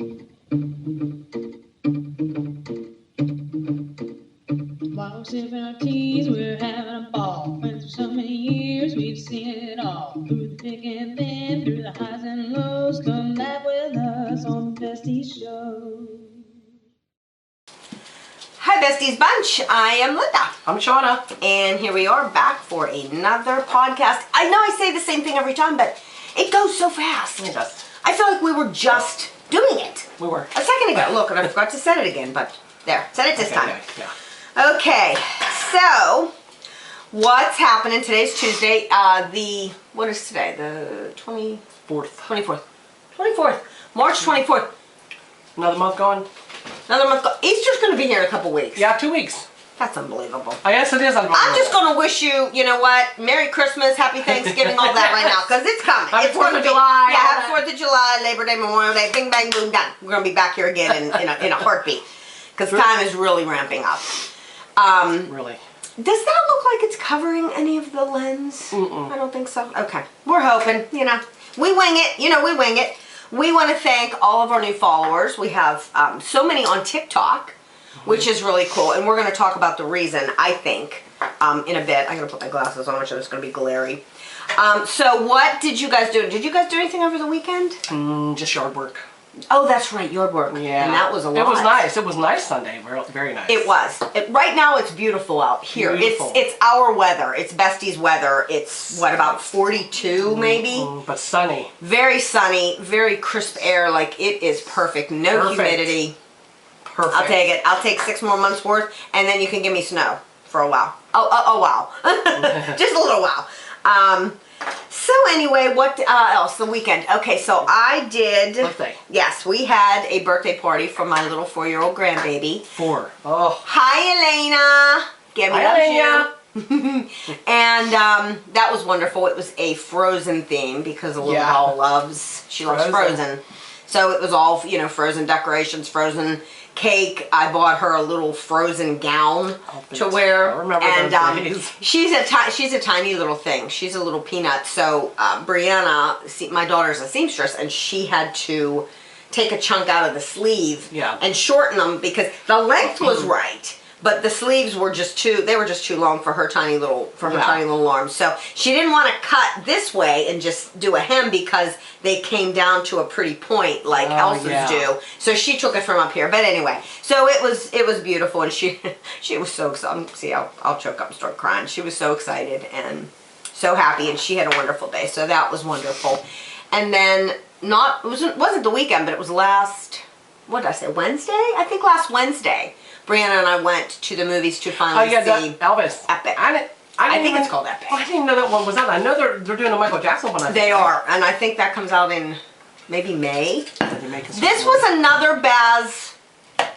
While we're sipping our teas, we're having a ball. Friends for so many years, we've seen it all. Through the thick and thin, through the highs and lows, come laugh with us on the Bestie Show. Hi Besties Bunch, I am Linda. I'm Shauna. And here we are back for another podcast. I know I say the same thing every time, but it goes so fast. It does. I feel like we were just doing it. We were. A second ago. Look, and I forgot to set it again, but there, set it this time. Okay, yeah. Okay, so what's happening? Today's Tuesday. What is today? The 24th. March 24th. Another month going? Another month. Easter's going to be here in a couple weeks. Yeah, 2 weeks. That's unbelievable. I guess it is unbelievable. I'm just going to wish you know what? Merry Christmas, Happy Thanksgiving, all that right now, because it's coming. Happy It's 4th of July. Yeah, happy 4th of July, Labor Day, Memorial Day, bing, bang, boom, done. We're going to be back here again in a heartbeat, because time is really ramping up. Really? Does that look like it's covering any of the lens? I don't think so. Okay. We're hoping, we wing it. We wing it. We want to thank all of our new followers. We have so many on TikTok, which is really cool. And we're going to talk about the reason, I think, in a bit. I'm going to put my glasses on, which is going to be glary. So what did you guys do? Did you guys do anything over the weekend? Just yard work. Oh, that's right, yard work. Yeah. And that was a lot. It was nice. It was nice Sunday. Very nice. It was. Right now it's beautiful out here. Beautiful. It's our weather. It's Bestie's weather. It's, what, about 42 maybe? But sunny. Very sunny, very crisp air. Like, it is perfect. No humidity. Perfect. I'll take it. I'll take 6 more months worth, and then you can give me snow for a while. Oh, wow. Just a little while. So anyway, what else? The weekend. Okay, so I did... Birthday. Yes, we had a birthday party for my little 4-year-old grandbaby. 4. Oh. Hi, Elena. Gabby loves you. And that was wonderful. It was a Frozen theme because the little doll loves Frozen. So it was all, Frozen decorations, Frozen cake. I bought her a little Frozen gown to wear. I remember those days. She's a tiny little thing. She's a little peanut. So Brianna, my daughter's a seamstress, and she had to take a chunk out of the sleeve and shorten them because the length was right. But the sleeves were just too long for her tiny little arms. So she didn't want to cut this way and just do a hem because they came down to a pretty point like Elsa's do. So she took it from up here. But anyway, so it was beautiful, and she was so excited. See, I'll choke up and start crying. She was so excited and so happy, and she had a wonderful day. So that was wonderful. And then it wasn't the weekend, but it was Wednesday? I think last Wednesday. Brianna and I went to the movies to finally see Elvis. Epic. I think it's called Epic. I didn't know that one was out. I know they're doing a Michael Jackson one. They are, and I think that comes out in maybe May. This was another Baz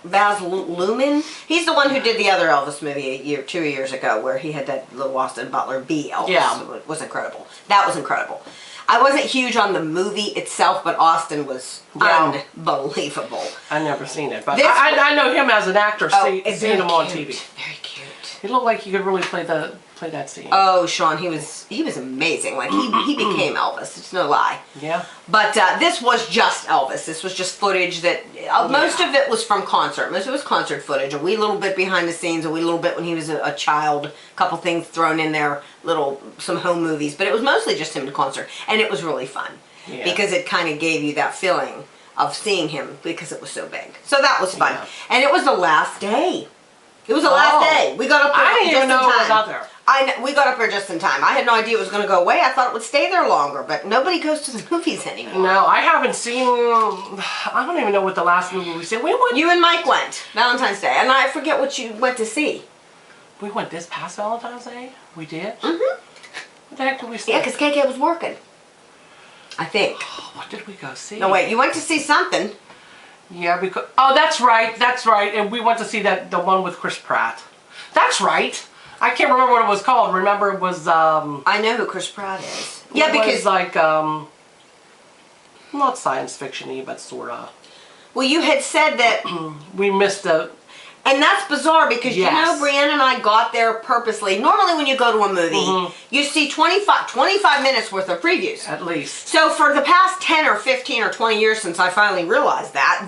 Luhrmann. He's the one who did the other Elvis movie 2 years ago, where he had that little Austin Butler be Elvis. Yeah, it was incredible. That was incredible. I wasn't huge on the movie itself, but Austin was unbelievable. I've never seen it, but I know him as an actor, seeing him on TV. Very cute. He looked like he could really play that scene. Oh, Sean, he was amazing. Like, he became Elvis. It's no lie. Yeah. But this was just Elvis. This was just footage that most of it was from concert. Most of it was concert footage. A wee little bit behind the scenes. A wee little bit when he was a child. A couple things thrown in there. Some home movies. But it was mostly just him in concert, and it was really fun because it kind of gave you that feeling of seeing him because it was so big. So that was fun, and it was the last day. It was the last day. We got up there. I didn't even know it was out there. We got up there just in time. I had no idea it was going to go away. I thought it would stay there longer, but nobody goes to the movies anymore. No, I haven't seen... I don't even know what the last movie we saw. You and Mike went, Valentine's Day, and I forget what you went to see. We went this past Valentine's Day? We did? Mm-hmm. What the heck did we see? Yeah, because KK was working. I think. What did we go see? No, wait, you went to see something. Yeah, because... Oh, that's right. And we went to see the one with Chris Pratt. That's right. I can't remember what it was called. Remember, it was... I know who Chris Pratt is. Yeah, because... It was like, not science fiction-y, but sort of. Well, you had said that... We missed the... And that's bizarre because Yes. you know, Brianna and I got there purposely. Normally when you go to a movie, you see 25 minutes worth of previews. At least. So for the past 10 or 15 or 20 years since I finally realized that,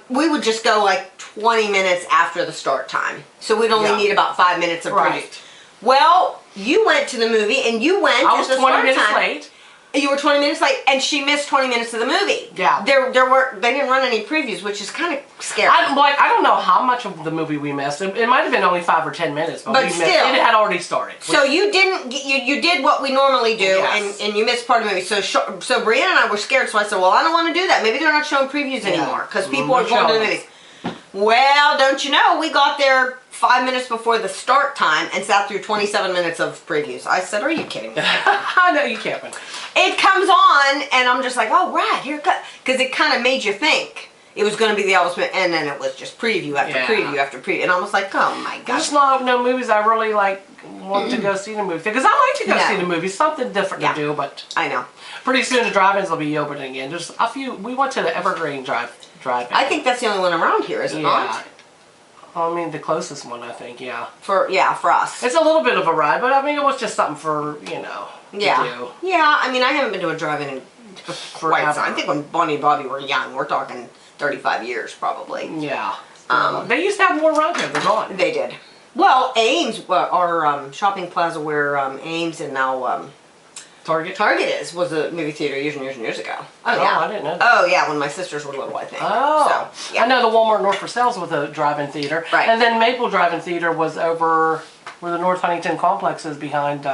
we would just go like 20 minutes after the start time. So we'd only need about 5 minutes of previews. Well, you went to the movie and you went I was at the 20 start minutes time. late. You were 20 minutes late, and she missed 20 minutes of the movie. Yeah. They didn't run any previews, which is kind of scary. I don't know how much of the movie we missed. It might have been only 5 or 10 minutes, but we missed. It had already started. So you didn't. You did what we normally do, Yes. and you missed part of the movie. So Brianna and I were scared. So I said, "Well, I don't want to do that. Maybe they're not showing previews anymore because people are going to the movies." Well, don't you know? We got there 5 minutes before the start time and sat through 27 minutes of previews. I said, "Are you kidding me?" I know you can't. It comes on, and I'm just like, "Oh, right, here it comes," because it kind of made you think it was going to be the Elvis movie, and then it was just preview after preview after preview, and I was like, "Oh my gosh!" There's no movies I really like want to go see the movie because I like to go see the movie. Something different to do, but I know. Pretty soon the drive-ins will be opening again. There's a few. We went to the Evergreen drive-in. I think that's the only one around here, is it not? I mean, the closest one, I think, For us. It's a little bit of a ride, but I mean, it was just something for, to do. Yeah, I mean, I haven't been to a drive-in in quite some time. I think when Bonnie and Bobby were young, we're talking 35 years probably. Yeah. They used to have more around here. They're gone. They did. Well, Ames, our shopping plaza where Ames and now Target was a movie theater years and years and years ago. Oh, yeah. I didn't know that. Oh, yeah, when my sisters were little, I think. Oh. So, yeah. I know the Walmart North for Sales was a drive-in theater. Right. And then Maple Drive-in Theater was over where the North Huntington complex is behind,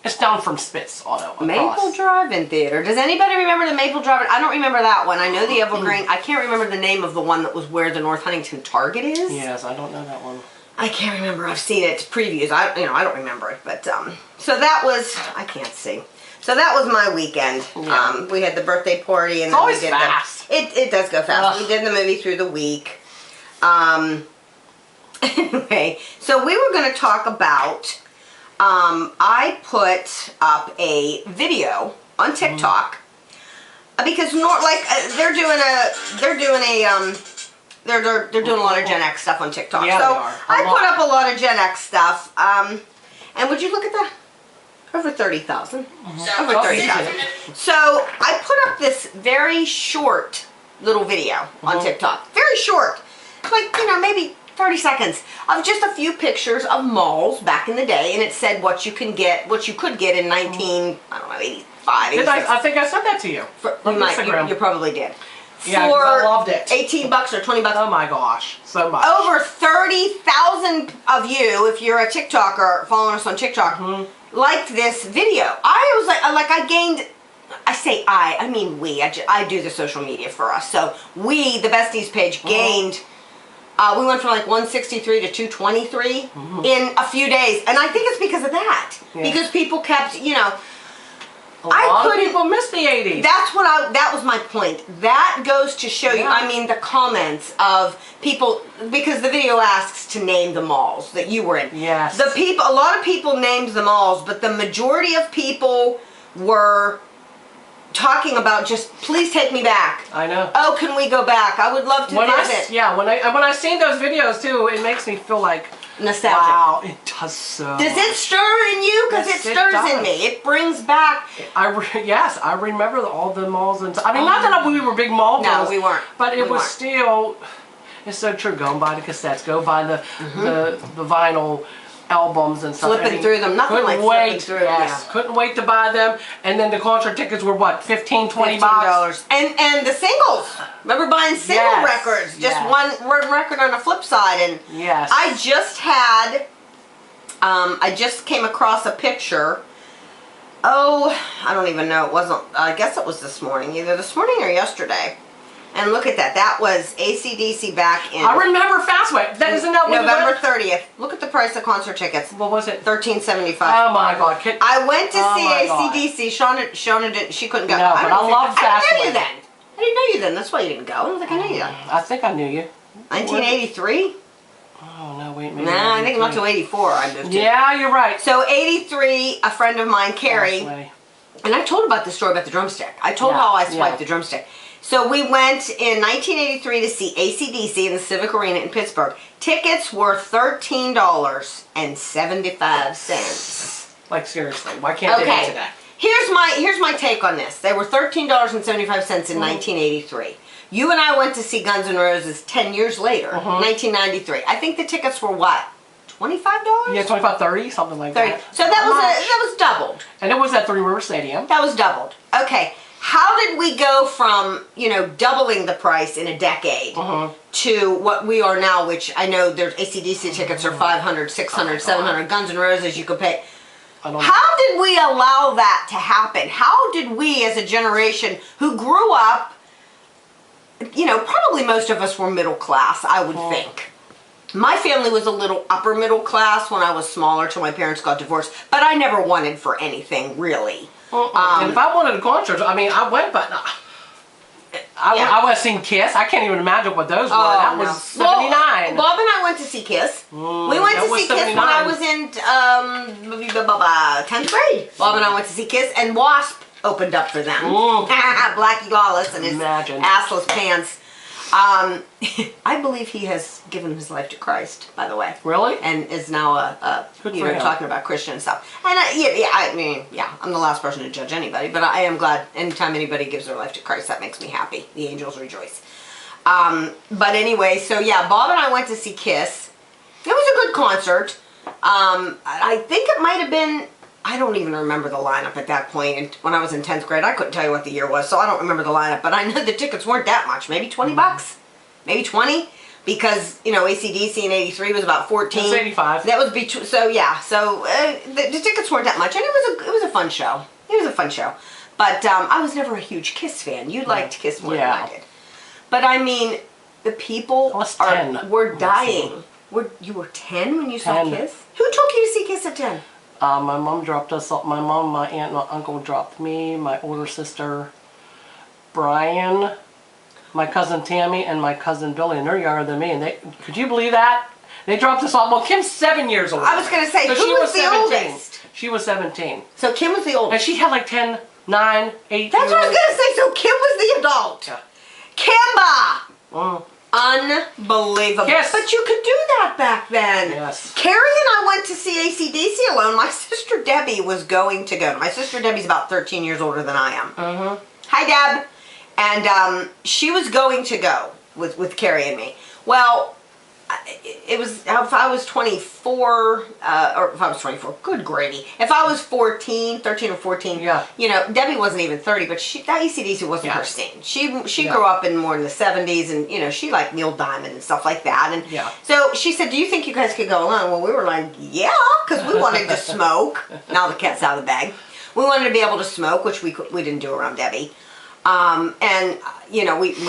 it's down from Spitz Auto. Across. Maple Drive-in Theater. Does anybody remember the Maple Drive-in? I don't remember that one. I know the Evergreen. I can't remember the name of the one that was where the North Huntington Target is. Yes, I don't know that one. I can't remember. I've seen it previews. I don't remember it, but so that was. I can't see. So that was my weekend. Yeah. We had the birthday party, and it's then always we did fast. It does go fast. Ugh. We did the movie through the week. Anyway, so we were going to talk about. I put up a video on TikTok because they're doing a lot of Gen X stuff on TikTok. Yeah, so they are. I put up a lot of Gen X stuff. And would you look at that? Over 30,000. Over 30,000. So I put up this very short little video on TikTok. Very short. Like, maybe 30 seconds of just a few pictures of malls back in the day, and it said what you could get in 85, 86. I think I sent that to you. You probably did. Yeah, I loved it. $18 or $20. Oh my gosh, so much. Over 30,000 of you, if you're a TikToker following us on TikTok, liked this video. I was I gained. I mean we. I do the social media for us. So we, the Besties page, gained. We went from 163 to 223 in a few days, and I think it's because of that. Yeah. Because people kept, A lot of people missed the 80s. That was my point. That goes to show you, I mean, the comments of people, because the video asks to name the malls that you were in. Yes. A lot of people named the malls, but the majority of people were talking about just, please take me back. I know. Oh, can we go back? I would love to visit. When I seen those videos too, it makes me feel like nostalgic. Wow, it does so. Does it stir in you? Because it stirs in me. It brings back. Yes, I remember all the malls and. I mean, not that we were big mall girls. No, we weren't. But it was still. It's so true. Go and buy the cassettes. Go buy the vinyl albums and stuff. Flipping through them. Nothing like flipping through them. Yes, couldn't wait to buy them. And then the concert tickets were what, $15, $20? And the singles. Remember buying single records? Just one record on a flip side. And I just had, I just came across a picture. Oh, I don't even know. It wasn't, I guess it was this morning. Either this morning or yesterday. And look at that. That was AC/DC back in. I remember Fastway. That isn't that November 30th. Look at the price of concert tickets. What was it? $13.75. Oh my God! I went to see AC/DC. Shauna didn't. She couldn't go. No, but I love Fastway. I didn't know you then. I didn't know you then. That's why you didn't go. I don't think I knew you then. I think I knew you. 1983. Oh no, wait. Maybe nah, I think not till 84 I moved to. Yeah, you're right. So 83, a friend of mine, Carrie, and I told about the story about the drumstick. I told how I swiped the drumstick. So we went in 1983 to see AC/DC in the Civic Arena in Pittsburgh. Tickets were $13.75. Like seriously, why can't they do that? Here's my take on this. They were $13.75 in 1983. You and I went to see Guns N' Roses 10 years later, 1993. I think the tickets were what? $25? Yeah, 25, 30, something like 30. that. So that was doubled. And it was at Three River Stadium. That was doubled. Okay. How did we go from, doubling the price in a decade to what we are now, which I know there's AC/DC tickets are $500, $600, $700, Guns N' Roses you could pay. How did we allow that to happen? How did we as a generation who grew up, probably most of us were middle class, I would think. My family was a little upper middle class when I was smaller till my parents got divorced, but I never wanted for anything, really. And if I wanted a concert, I went, but I went to see Kiss. I can't even imagine what those were. That was 79. Well, Bob and I went to see Kiss. We went to see 79. Kiss when I was in 10th grade. Bob and I went to see Kiss, and Wasp opened up for them. Blackie Lawless and his assless pants. I believe he has given his life to Christ, by the way. Really? And is now talking about Christian stuff. And I'm the last person to judge anybody, but I am glad anytime anybody gives their life to Christ, that makes me happy. The angels rejoice. But anyway, so yeah, Bob and I went to see Kiss. It was a good concert. I think it might have been, I don't even remember the lineup at that point. And when I was in 10th grade, I couldn't tell you what the year was, so I don't remember the lineup. But I know the tickets weren't that much. Maybe 20 bucks? Maybe 20? Because, AC/DC in 83 was about 14. It was 85. That was so yeah. So the tickets weren't that much. And it was a fun show. It was a fun show. But I was never a huge Kiss fan. You liked Kiss more than I did. But the people were dying. You were 10 when you saw Kiss? Who took you to see Kiss at 10? My mom dropped us off. My mom, my aunt, and my uncle dropped me, my older sister, Brian, my cousin Tammy, and my cousin Billy, and they're younger than me. And could you believe that? They dropped us off. Well, Kim's 7 years old. I was going to say, who was the oldest? She was 17. So Kim was the oldest. And she had like 10, 9, 8 That's what I was going to say. So Kim was the adult. Yeah. Kimba! Unbelievable. Yes. But you could do that back then. Yes. Carrie and I went to see AC/DC alone. My sister Debbie was going to go. My sister Debbie's about 13 years older than I am. Hi, Deb. And she was going to go with Carrie and me. Well, it was, if I was 24, or if I was 24, good gravy. If I was 13 or 14, Debbie wasn't even 30, but that AC/DC wasn't her scene. She grew up in more in the 70s, and, she liked Neil Diamond and stuff like that. And so she said, do you think you guys could go along? Well, we were like, yeah, because we wanted to smoke. Now the cat's out of the bag. We wanted to be able to smoke, which we didn't do around Debbie. And, we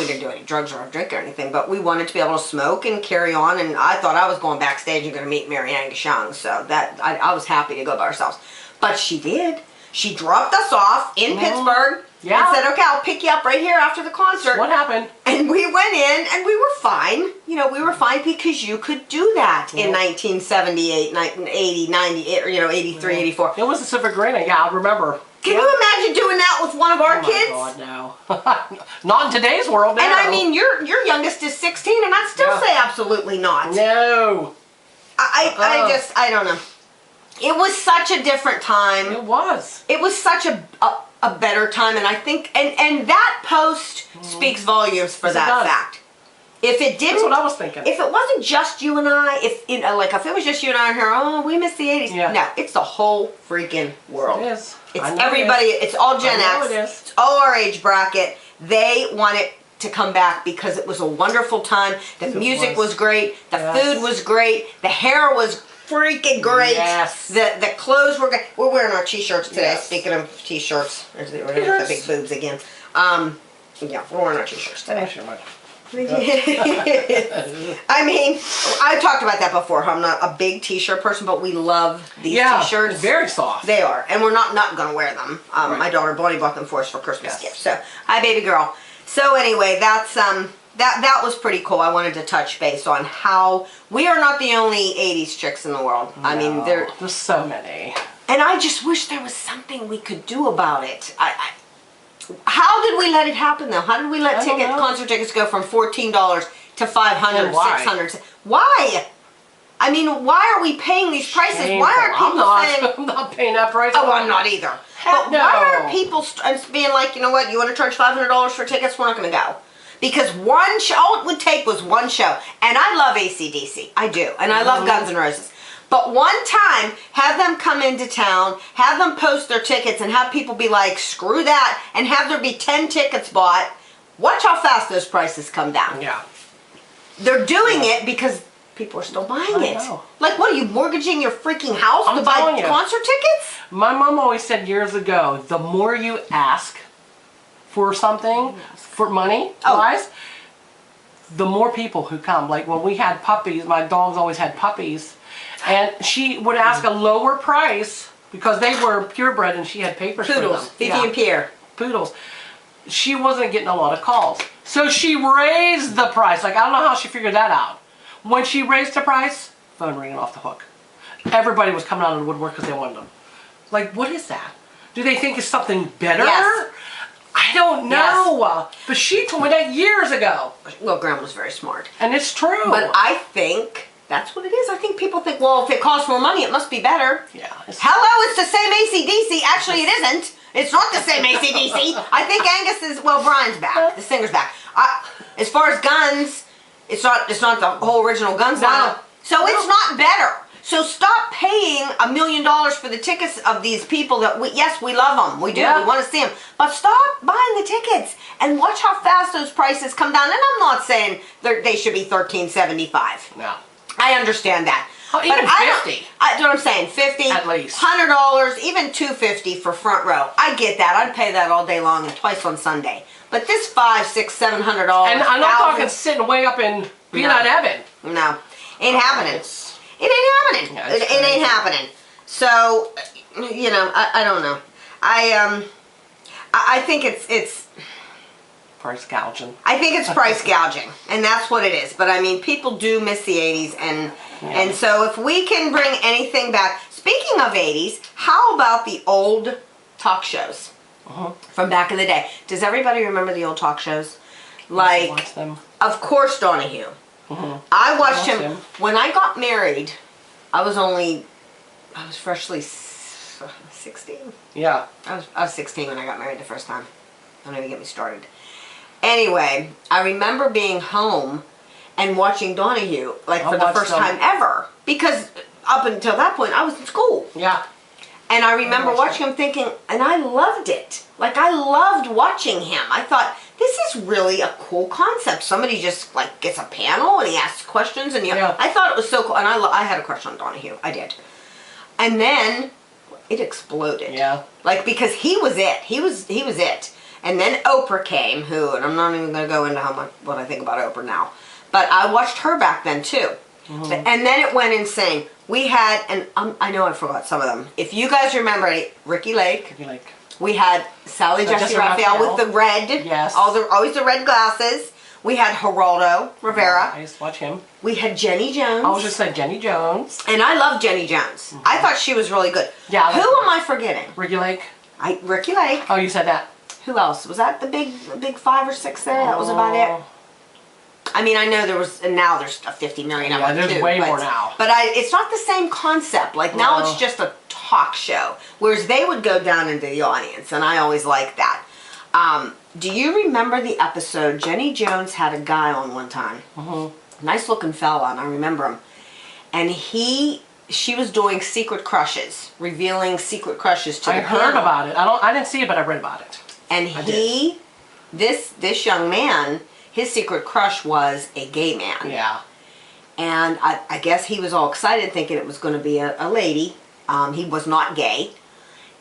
didn't do any drugs or drink or anything, but we wanted to be able to smoke and carry on, and I thought I was going backstage and going to meet Mary Ann Gashang, so that, I was happy to go by ourselves. But she did. She dropped us off in Pittsburgh and said, okay, I'll pick you up right here after the concert. What happened? And we went in, and we were fine. We were fine because you could do that in 1978, 1980, 98, or, 83, 84. It was the Civic Arena, I remember. Can you imagine doing that with one of our kids? Oh my God, no. Not in today's world, no. And your youngest is 16, and I'd still say absolutely not. No. I don't know. It was such a different time. It was. It was such a better time, and I think, and that post speaks volumes for that fact. If it didn't, that's what I was thinking. If it wasn't just you and I, if it was just you and I here, we miss the 80s. Yeah. No, it's the whole freaking world. It is. It's everybody. It's all Gen X. It is. It's all our age bracket. They want it to come back because it was a wonderful time. The music was great. The food was great. The hair was freaking great. Yes. The clothes were great. We're wearing our t-shirts today. Speaking of t-shirts, there's the big boobs again. We're wearing our t-shirts today. I talked about that before. I'm not a big t-shirt person, but we love these t-shirts. Very soft. They are, and we're not going to wear them. My daughter Bonnie bought them for us for Christmas gift. So, hi, baby girl. So anyway, that's that was pretty cool. I wanted to touch base on how we are not the only 80s chicks in the world. No, I mean, there's so many. And I just wish there was something we could do about it. How did we let it happen though? How did we let concert tickets go from $14 to $500, $600? Why? I mean, why are we paying these prices? Shameful. Why are people saying... I'm not paying that price. Oh, I'm not either. But why are people being like, you know what, you want to charge $500 for tickets? We're not going to go. Because one show, all it would take was one show. And I love AC/DC. I do. And I love Guns N' Roses. But one time, have them come into town, have them post their tickets, and have people be like, screw that, and have there be 10 tickets bought. Watch how fast those prices come down. Yeah. They're doing it because... people are still buying it. Know. Like, what are you, mortgaging your freaking house to buy concert tickets? My mom always said years ago, the more you ask for something, for money, wise, the more people who come. Like when we had puppies, my dogs always had puppies, and she would ask a lower price because they were purebred and she had papers for them. Fifi and Pierre. Poodles. She wasn't getting a lot of calls. So she raised the price. Like, I don't know how she figured that out. When she raised the price, phone ringing off the hook. Everybody was coming out of the woodwork because they wanted them. Like, what is that? Do they think it's something better? Yes. I don't know. Yes. But she told me that years ago. Well, Grandma's very smart. And it's true. But I think that's what it is. I think people think, well, if it costs more money, it must be better. Yeah. Hello, it's the same AC/DC. Actually, it isn't. It's not the same AC/DC. I think Angus is, well, Brian's back. The singer's back. As far as Guns... It's not the whole original Guns lineup. So it's not better. So stop paying $1 million for the tickets of these people that yes, we love them. We do. Yeah. We want to see them. But stop buying the tickets and watch how fast those prices come down. And I'm not saying they should be $13.75. No. I understand that. Oh, even $50. You know what I'm saying? $50. At least. $100, even $250 for front row. I get that. I'd pay that all day long and twice on Sunday. But this $500, $600, $700. And I'm not talking sitting way up in peanut heaven. No. Ain't happening. It ain't happening. Yeah, it ain't happening. So, you know, I don't know. I think it's price gouging. I think it's price gouging, and that's what it is. But I mean, people do miss the 80s, and so if we can bring anything back. Speaking of 80s, how about the old talk shows from back in the day? Does everybody remember the old talk shows? Like, watch them. Of course, Donahue. I watched him when I got married. I was freshly 16. Yeah. I was 16 when I got married the first time. Don't even get me started. Anyway, I remember being home and watching Donahue, like, for the first time ever. Because up until that point, I was in school. Yeah. And I remember watching him thinking, and I loved it. Like, I loved watching him. I thought, this is really a cool concept. Somebody just, like, gets a panel and he asks questions. And I thought it was so cool. And I had a crush on Donahue. I did. And then it exploded. Yeah. Like, because he was it. He was it. And then Oprah came, and I'm not even going to go into what I think about Oprah now. But I watched her back then, too. And then it went insane. We had, and I know I forgot some of them. If you guys remember, Ricky Lake. We had Sally Jesse Raphael with the red. Yes. Always the red glasses. We had Geraldo Rivera. I used to watch him. We had Jenny Jones. I was just saying Jenny Jones. And I love Jenny Jones. I thought she was really good. Yeah. Who am I forgetting? Ricky Lake. Ricky Lake. Oh, you said that. Who else? Was that the big 5 or 6 there? That was about it. I mean, I know there was, and now there's a 50 million of them too. There's way more now. But it's not the same concept. Like, now it's just a talk show. Whereas they would go down into the audience, and I always liked that. Do you remember the episode, Jenny Jones had a guy on one time. Nice looking fella, and I remember him. And she was doing secret crushes, revealing secret crushes to the panel. I heard about it. I didn't see it, but I read about it. And this young man, his secret crush was a gay man. Yeah. And I guess he was all excited thinking it was going to be a lady. He was not gay.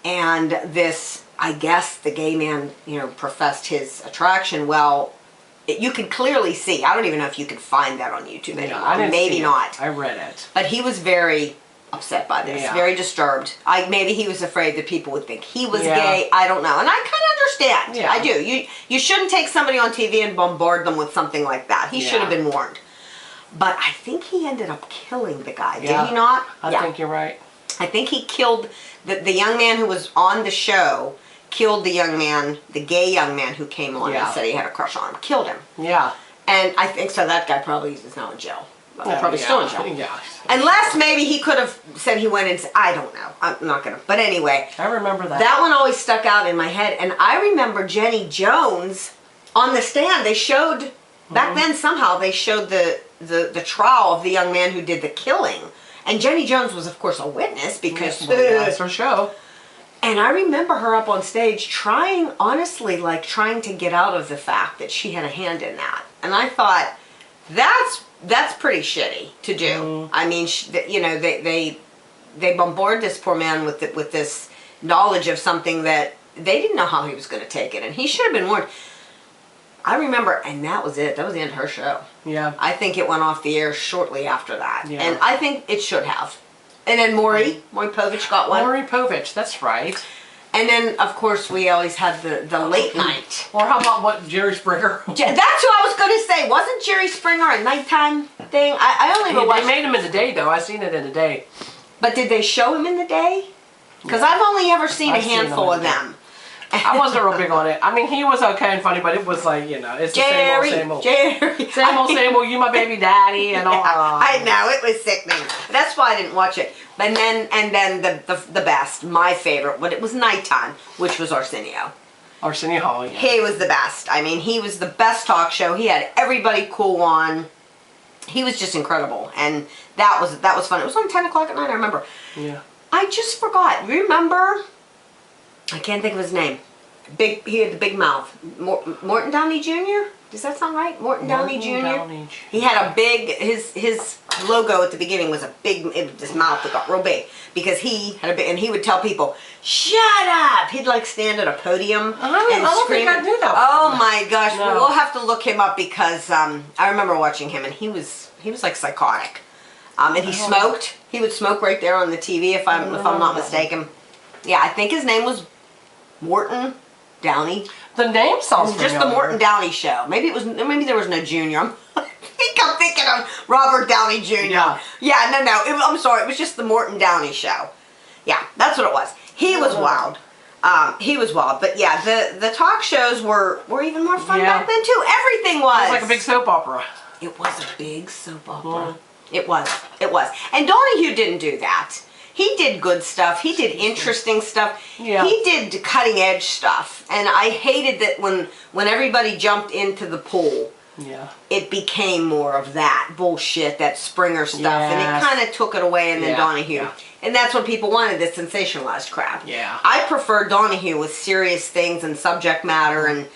And I guess the gay man, professed his attraction. Well, you could clearly see. I don't even know if you could find that on YouTube anymore. I didn't Maybe see not. It. I read it. But he was very upset by this. Very disturbed. Maybe he was afraid that people would think he was gay. I don't know. And I kind of understand. I do. You shouldn't take somebody on TV and bombard them with something like that. He should have been warned. But I think he ended up killing the guy. Did he not? I think you're right. I think he killed the young man who was on the show. killed the young man, the gay young man who came on and said he had a crush on him. Killed him. Yeah. And I think so. That guy probably is now in jail. Probably still in jail. Yeah. Unless maybe he could have said he went and I don't know. I'm not gonna. But anyway, I remember that. That one always stuck out in my head, and I remember Jenny Jones on the stand. They showed back then somehow they showed the trial of the young man who did the killing, and Jenny Jones was of course a witness because that's her show. And I remember her up on stage trying, honestly, like trying to get out of the fact that she had a hand in that. And I thought, that's pretty shitty to do. I mean, you know, they bombard this poor man with this knowledge of something that they didn't know how he was going to take it, and he should have been warned. I remember, and that was it. That was the end of her show. Yeah. I think it went off the air shortly after that, yeah. and I think it should have. And then Maury Povich got one. Maury Povich, that's right. And then, of course, we always had the late night. Or how about what, Jerry Springer? That's who I was going to say. Wasn't Jerry Springer a nighttime thing? I only watched. They made him in the day, though. I seen it in the day. But did they show him in the day? Because I've only ever seen a handful of them. I wasn't real big on it. I mean, he was okay and funny, but it was like, you know, it's the same old. Same old, you my baby daddy and all. I know, it was sickening. That's why I didn't watch it. And then the best, my favorite, when it was nighttime, which was Arsenio. Arsenio Hall, yeah. He was the best. I mean, he was the best talk show. He had everybody cool on. He was just incredible. And that was fun. It was on 10 o'clock at night, I remember. Yeah. I just forgot. Remember? I can't think of his name. He had the big mouth. Morton Downey Jr.? Does that sound right? Morton Downey Jr.? He had a big, his logo at the beginning was this mouth that got real big. Because he had a big, and he would tell people, shut up! He'd like stand at a podium and don't scream. think I knew that. Oh my gosh, No. we'll have to look him up because I remember watching him and he was like psychotic. And he smoked. He would smoke right there on the TV if I'm not mistaken. Yeah, I think his name was Morton Downey. The name sounds familiar. Just the Morton Downey show. Maybe there was no Junior. I'm thinking of Robert Downey Jr. Yeah. Yeah, no. I'm sorry. It was just the Morton Downey show. Yeah, that's what it was. He was wild. He was wild. But yeah, the talk shows were even more fun back then too. Everything was. It was like a big soap opera. It was a big soap opera. It was. And Donahue didn't do that. He did good stuff. He did interesting stuff. Yeah. He did cutting edge stuff. And I hated that when everybody jumped into the pool, it became more of that bullshit, that Springer stuff. Yes. And it kind of took it away, and then Donahue. Yeah. And that's what people wanted, the sensationalized crap. Yeah. I prefer Donahue with serious things and subject matter and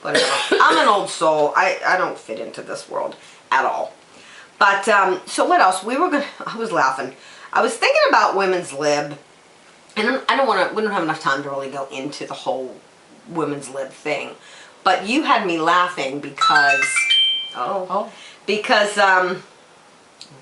whatever. I'm an old soul. I don't fit into this world at all. But, so what else? I was laughing. I was thinking about women's lib, and we don't have enough time to really go into the whole women's lib thing, but you had me laughing because,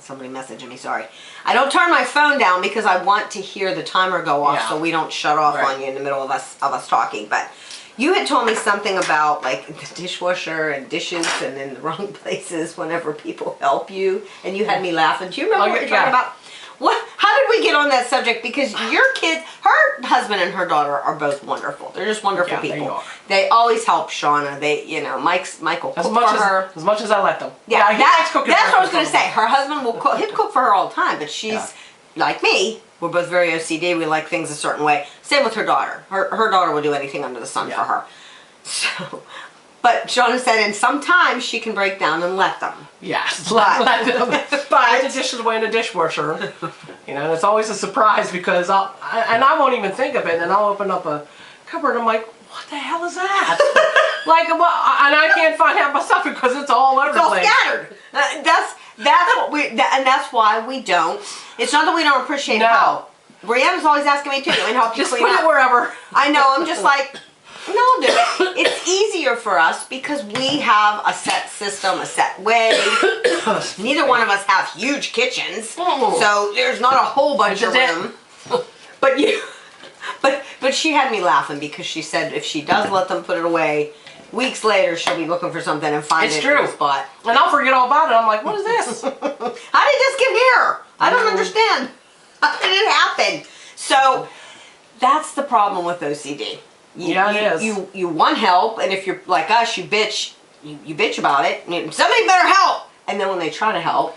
somebody messaging me, sorry. I don't turn my phone down because I want to hear the timer go off so we don't shut off on you in the middle of us talking, but you had told me something about like the dishwasher and dishes and in the wrong places whenever people help you, and you had me laughing. Do you remember what you're talking about? What? How did we get on that subject? Because your kids, her husband and her daughter are both wonderful. They're just wonderful people. They always help Shauna. Michael cook for her. As much as I let them. Yeah, that's what I was going to say. Her husband will cook. He'd cook for her all the time, but she's like me. We're both very OCD. We like things a certain way. Same with her daughter. Her daughter will do anything under the sun for her. So, but Shauna said, and sometimes she can break down and let them. Yes, let them. Put the dishes away in the dishwasher. You know, and it's always a surprise because I won't even think of it, and then I'll open up a cupboard and I'm like, what the hell is that? Like, and I can't find out my stuff because it's all over the place. It's all scattered. That's why we don't. It's not that we don't appreciate help. Brianna's always asking me too. I mean, help you just clean put up. it wherever. I know. I'm just like, no, I'll do it. It's easier for us because we have a set system, a set way. Neither one of us have huge kitchens, so there's not a whole bunch of room. But she had me laughing because she said if she does let them put it away, weeks later she'll be looking for something and find it in the spot. And I'll forget all about it. I'm like, what is this? How did this get here? I don't understand. How did it happen? So that's the problem with OCD. It is. You want help, and if you're like us, you bitch. You bitch about it. Somebody better help. And then when they try to help,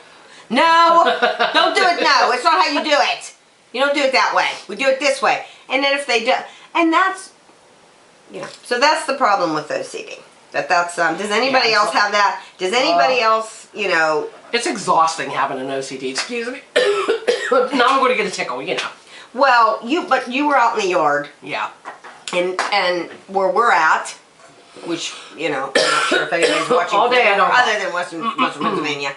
no, don't do it. No, it's not how you do it. You don't do it that way. We do it this way. And then if they do, and that's, so that's the problem with OCD. That's does anybody else have that? Does anybody else, It's exhausting having an OCD. Excuse me. Now I'm going to get a tickle, Well, but you were out in the yard. Yeah. And where we're at, which, I'm not sure if anybody's watching all day other than Western Pennsylvania.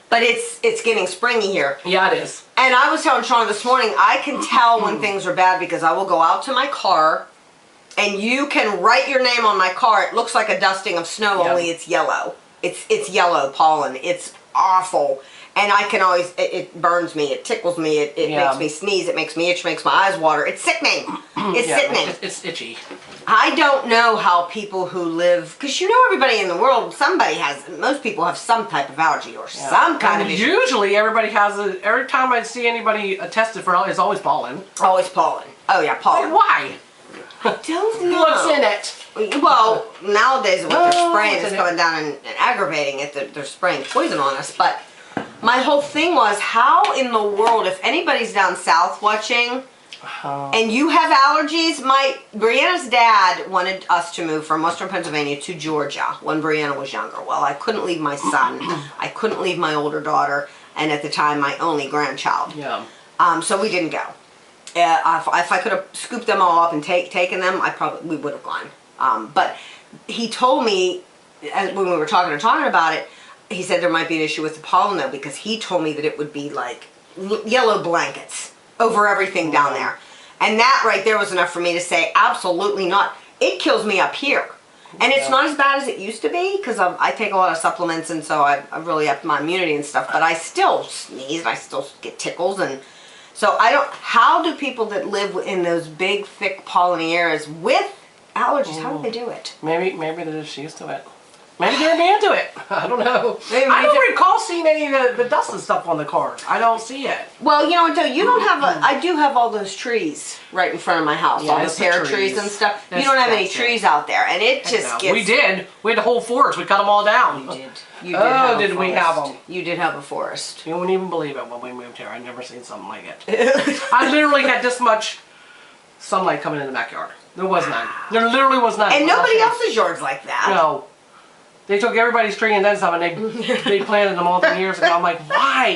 But it's getting springy here. Yeah, it is. And I was telling Sean this morning, I can tell when things are bad because I will go out to my car and you can write your name on my car. It looks like a dusting of snow, only it's yellow. It's yellow pollen. It's awful. And I can always, it burns me, it tickles me, it makes me sneeze, it makes me itch, makes my eyes water. It's sickening. It's sickening. It's itchy. I don't know how people who live, because everybody in the world, most people have some type of allergy or some kind of issue. Usually everybody has every time I see anybody tested for it, it's always pollen. Always pollen. Oh yeah, pollen. Like, why? I don't know. What's in it? Well, nowadays with their spraying, it's coming down and aggravating it. They're spraying poison on us, but my whole thing was, how in the world, if anybody's down south watching, and you have allergies, Brianna's dad wanted us to move from Western Pennsylvania to Georgia when Brianna was younger. Well, I couldn't leave my son, I couldn't leave my older daughter, and at the time, my only grandchild. Yeah. So we didn't go. If I could have scooped them all up and taken them, we would have gone. But he told me, when we were talking about it, he said there might be an issue with the pollen though, because he told me that it would be like yellow blankets over everything down there. And that right there was enough for me to say, absolutely not. It kills me up here. And it's not as bad as it used to be, because I take a lot of supplements, and so I've really upped my immunity and stuff, but I still sneeze, I still get tickles, and so how do people that live in those big, thick, polleny areas with allergies, how do they do it? Maybe they're just used to it. Maybe they're into it. I don't know. I don't don't recall seeing any of the dust and stuff on the car. I don't see it. Well, you don't have I do have all those trees right in front of my house. Yeah, all the pear trees and stuff. You don't have any trees out there. And it just gets... We did. We had a whole forest. We cut them all down. You did. You did we have them? You did have a forest. You wouldn't even believe it when we moved here. I'd never seen something like it. I literally had this much sunlight coming in the backyard. There was none. There literally was none. And nobody else's yard's like that. No. They took everybody's tree and then some, and they planted them all 10 years ago. I'm like, why?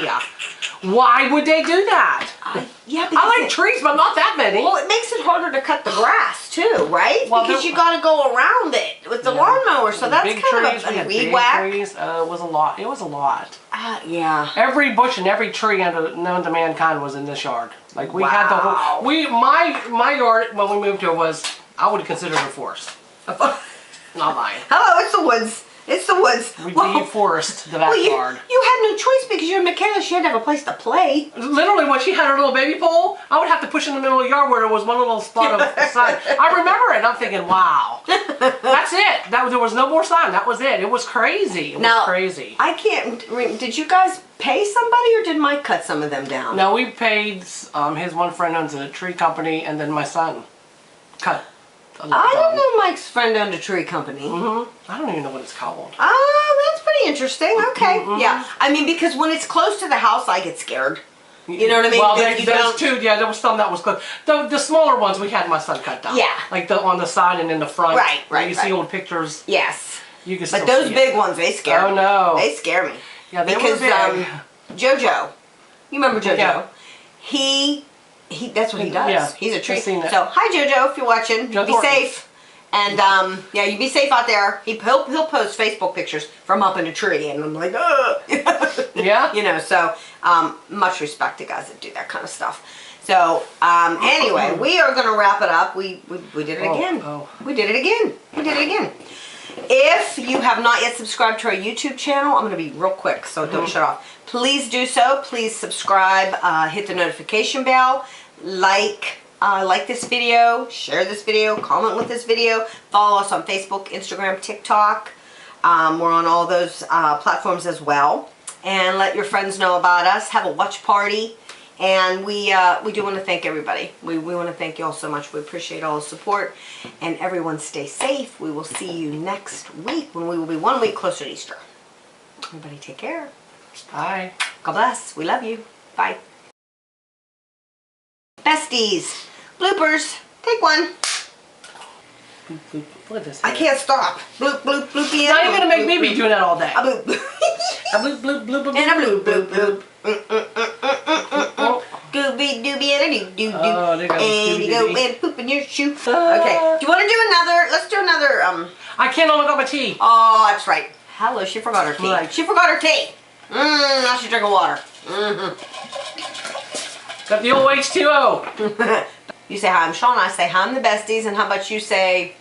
Why would they do that? I like trees, but not that many. Well, it makes it harder to cut the grass too, right? Well, because you got to go around it with the lawnmower, so that's big kind trees, of a weed whack. Trees, it was a lot. It was a lot. Yeah. Every bush and every tree known to mankind was in this yard. Like we had the whole. My yard when we moved here was, I would consider it a forest. Not lying. Hello, it's the woods. It's the woods. We deforest the backyard. You had no choice because you're Michaela. She had to have a place to play. Literally, when she had her little baby pole, I would have to push in the middle of the yard where there was one little spot of sun. I remember it. And I'm thinking, wow, that's it. There was no more sun. That was it. It was crazy. It was crazy. I can't. Did you guys pay somebody, or did Mike cut some of them down? No, we paid. His one friend owns a tree company, and then my son cut. I don't know Mike's friend owned a tree company. I don't even know what it's called. Oh, that's pretty interesting. Okay. Yeah. I mean, because when it's close to the house, I get scared. You know what I mean? Well, there's two. Yeah, there was some that was close. The smaller ones we had my son cut down. Yeah. Like on the side and in the front. Right. You see old pictures. Yes. You can But those big ones, they scare me. Oh, no. They scare me. Yeah, they because, were big. JoJo. You remember JoJo? Yeah. He that's what he does. Yeah, He's a tree. I've seen that. So, hi JoJo, if you're watching. Be safe. And yeah, you be safe out there. He'll post Facebook pictures from up in a tree, and I'm like, ugh. Yeah. You know, so much respect to guys that do that kind of stuff. So anyway, we are going to wrap it up. We did it again. We did it again. We did it again. If you have not yet subscribed to our YouTube channel, I'm going to be real quick, so don't shut off. Please do so. Please subscribe. Hit the notification bell. Like this video, share this video, comment with this video, follow us on Facebook, Instagram, TikTok. We're on all those platforms as well. And let your friends know about us. Have a watch party. And we do want to thank everybody. We want to thank you all so much. We appreciate all the support. And everyone stay safe. We will see you next week when we will be 1 week closer to Easter. Everybody take care. Bye. God bless. We love you. Bye. Besties. Bloopers. Take one. Bloop, bloop. Look at this. I can't stop. Bloop, bloop, bloopy. Now you're going to make me be doing that all day. A bloop. A bloop, bloop, bloop, bloop, And a bloop, bloop, bloop. bloop. Gooby dooby and a doo doo doo. Oh, there goes And you go Scooby-Doo. and poop in your shoe. Okay. Do you want to do another? Let's do another. I can't only got my tea. Oh, that's right. Hello, she forgot her tea. Right. She forgot her tea. Now she's drinking water. Got the old H2O. You say hi, I'm Shauna. I say hi, I'm the besties. And how about you say?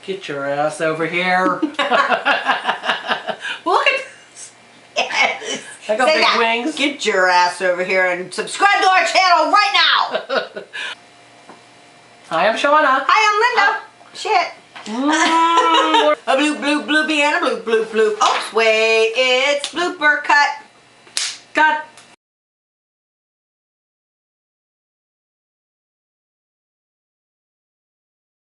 Get your ass over here. Look at this. Yes. I got Say big that. wings. Get your ass over here and subscribe to our channel right now. Hi, I'm Shauna. Hi, I'm Linda. Shit. A bloop bloop bloopy and a bloop bloop bloop. Oh, wait, it's blooper cut. Cut.